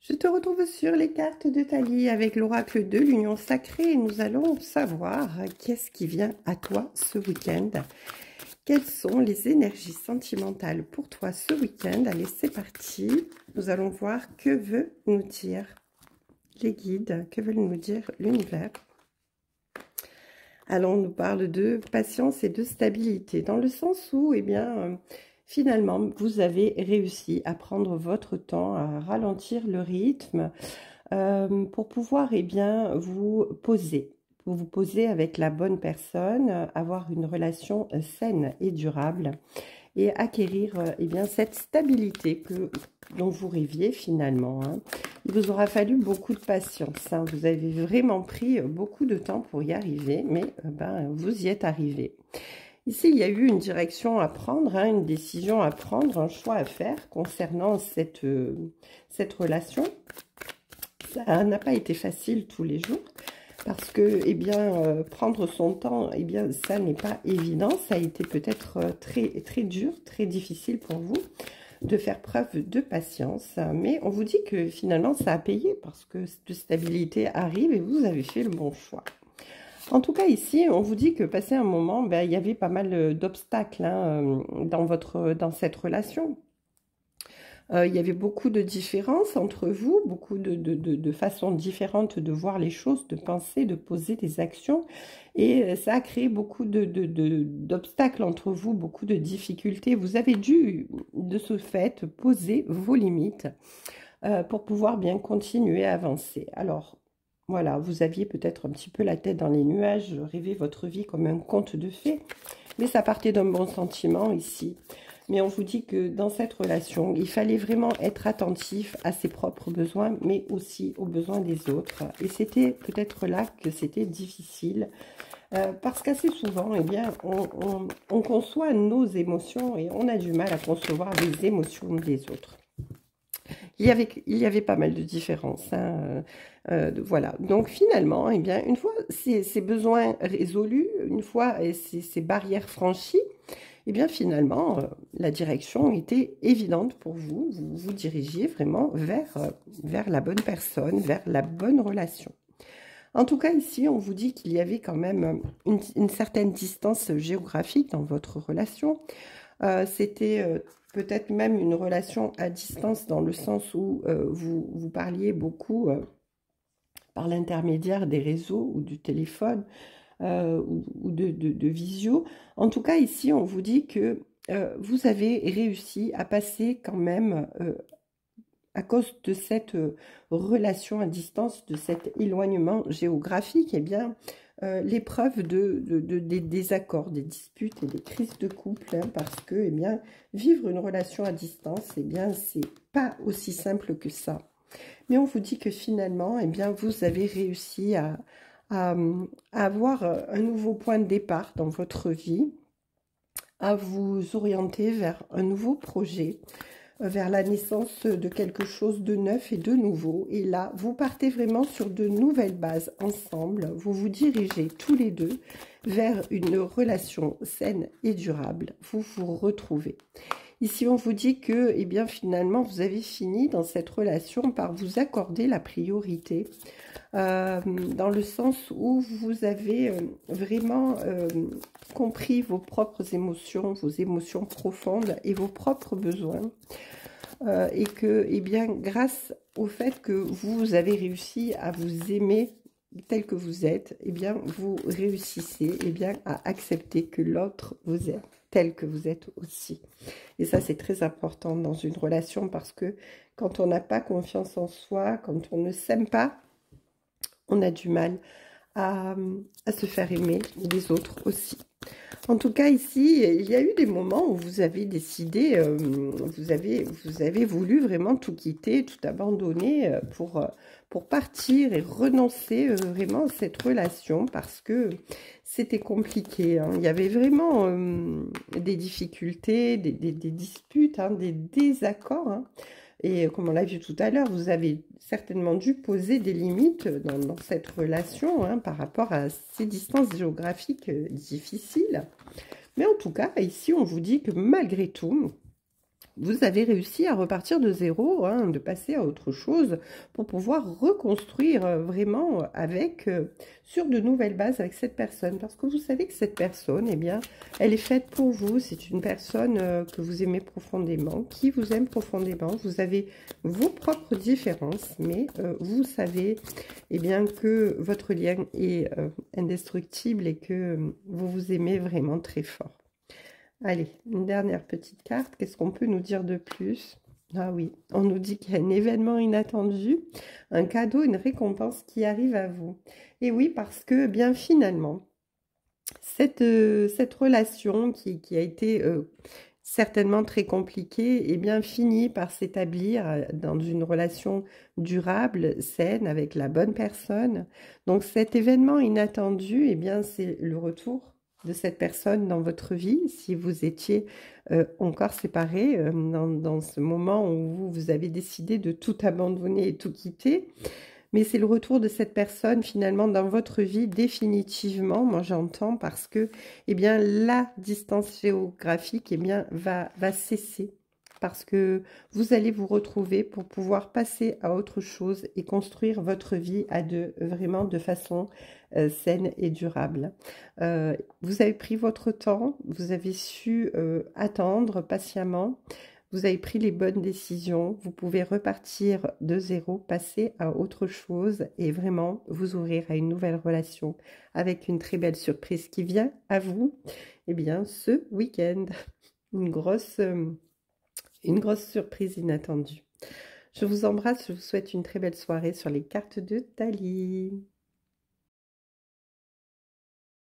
Je te retrouve sur les cartes de Tali avec l'oracle de l'union sacrée. Nous allons savoir qu'est-ce qui vient à toi ce week-end. Quelles sont les énergies sentimentales pour toi ce week-end? Allez, c'est parti. Nous allons voir que veut nous dire les guides, que veulent nous dire l'univers. Alors, on nous parle de patience et de stabilité, dans le sens où, eh bien, finalement, vous avez réussi à prendre votre temps, à ralentir le rythme pour pouvoir, eh bien, vous poser. Pour vous poser avec la bonne personne, avoir une relation saine et durable et acquérir eh bien, cette stabilité dont vous rêviez finalement. Il vous aura fallu beaucoup de patience. Vous avez vraiment pris beaucoup de temps pour y arriver, mais vous y êtes arrivé. Ici, il y a eu une direction à prendre, une décision à prendre, un choix à faire concernant cette relation. Ça n'a pas été facile tous les jours parce que, eh bien, prendre son temps, eh bien, ça n'est pas évident. Ça a été peut-être très, très dur, très difficile pour vous de faire preuve de patience. Mais on vous dit que finalement, ça a payé parce que cette stabilité arrive et vous avez fait le bon choix. En tout cas, ici, on vous dit que passé un moment, il y avait pas mal d'obstacles dans cette relation. Il y avait beaucoup de différences entre vous, beaucoup de façons différentes de voir les choses, de penser, de poser des actions. Et ça a créé beaucoup d'obstacles entre vous, beaucoup de difficultés. Vous avez dû, de ce fait, poser vos limites pour pouvoir bien continuer à avancer. Alors, voilà, vous aviez peut-être un petit peu la tête dans les nuages, rêvé votre vie comme un conte de fées, mais ça partait d'un bon sentiment ici. Mais on vous dit que dans cette relation, il fallait vraiment être attentif à ses propres besoins, mais aussi aux besoins des autres. Et c'était peut-être là que c'était difficile, parce qu'assez souvent, eh bien, on conçoit nos émotions et on a du mal à concevoir les émotions des autres. Il y avait pas mal de différences. Voilà. Donc finalement, eh bien, une fois ces besoins résolus, une fois ces barrières franchies, eh bien finalement, la direction était évidente pour vous. Vous vous dirigiez vraiment vers la bonne personne, vers la bonne relation. En tout cas, ici, on vous dit qu'il y avait quand même une certaine distance géographique dans votre relation. C'était peut-être même une relation à distance dans le sens où vous parliez beaucoup par l'intermédiaire des réseaux ou du téléphone ou de visio. En tout cas, ici, on vous dit que vous avez réussi à passer quand même, à cause de cette relation à distance, de cet éloignement géographique, eh bien, l'épreuve des désaccords, des disputes et des crises de couple, parce que, eh bien, vivre une relation à distance, eh bien, c'est pas aussi simple que ça. Mais on vous dit que finalement, eh bien, vous avez réussi à avoir un nouveau point de départ dans votre vie, à vous orienter vers un nouveau projet, vers la naissance de quelque chose de neuf et de nouveau. Et là, vous partez vraiment sur de nouvelles bases ensemble. Vous vous dirigez tous les deux vers une relation saine et durable. Vous vous retrouvez. Ici, on vous dit que, eh bien, finalement, vous avez fini dans cette relation par vous accorder la priorité, dans le sens où vous avez vraiment compris vos propres émotions, vos émotions profondes et vos propres besoins. Et que, eh bien, grâce au fait que vous avez réussi à vous aimer tel que vous êtes, eh bien, vous réussissez eh bien, à accepter que l'autre vous aime tel que vous êtes aussi. Et ça, c'est très important dans une relation parce que quand on n'a pas confiance en soi, quand on ne s'aime pas, on a du mal à se faire aimer des autres aussi. En tout cas, ici, il y a eu des moments où vous avez décidé, vous avez voulu vraiment tout quitter, tout abandonner pour partir et renoncer vraiment à cette relation parce que c'était compliqué. Il y avait vraiment des difficultés, des disputes, des désaccords. Et comme on l'a vu tout à l'heure, vous avez certainement dû poser des limites dans cette relation par rapport à ces distances géographiques difficiles. Mais en tout cas, ici, on vous dit que malgré tout, vous avez réussi à repartir de zéro, hein, de passer à autre chose pour pouvoir reconstruire vraiment sur de nouvelles bases avec cette personne. Parce que vous savez que cette personne, eh bien, elle est faite pour vous. C'est une personne que vous aimez profondément, qui vous aime profondément. Vous avez vos propres différences, mais vous savez eh bien, que votre lien est indestructible et que vous vous aimez vraiment très fort. Allez, une dernière petite carte. Qu'est-ce qu'on peut nous dire de plus? Ah oui, on nous dit qu'il y a un événement inattendu, un cadeau, une récompense qui arrive à vous. Et oui, parce que bien finalement, cette relation qui a été certainement très compliquée, eh bien finit par s'établir dans une relation durable, saine, avec la bonne personne. Donc cet événement inattendu, eh bien c'est le retour de cette personne dans votre vie, si vous étiez encore séparés dans ce moment où vous avez décidé de tout abandonner et tout quitter. Mais c'est le retour de cette personne finalement dans votre vie définitivement, moi j'entends, parce que eh bien, la distance géographique eh bien, va cesser. Parce que vous allez vous retrouver pour pouvoir passer à autre chose et construire votre vie à deux, vraiment de façon saine et durable. Vous avez pris votre temps, vous avez su attendre patiemment. Vous avez pris les bonnes décisions, vous pouvez repartir de zéro, passer à autre chose et vraiment vous ouvrir à une nouvelle relation avec une très belle surprise qui vient à vous, eh bien, ce week-end. Une grosse surprise inattendue. Je vous embrasse, je vous souhaite une très belle soirée sur les cartes de Thalie.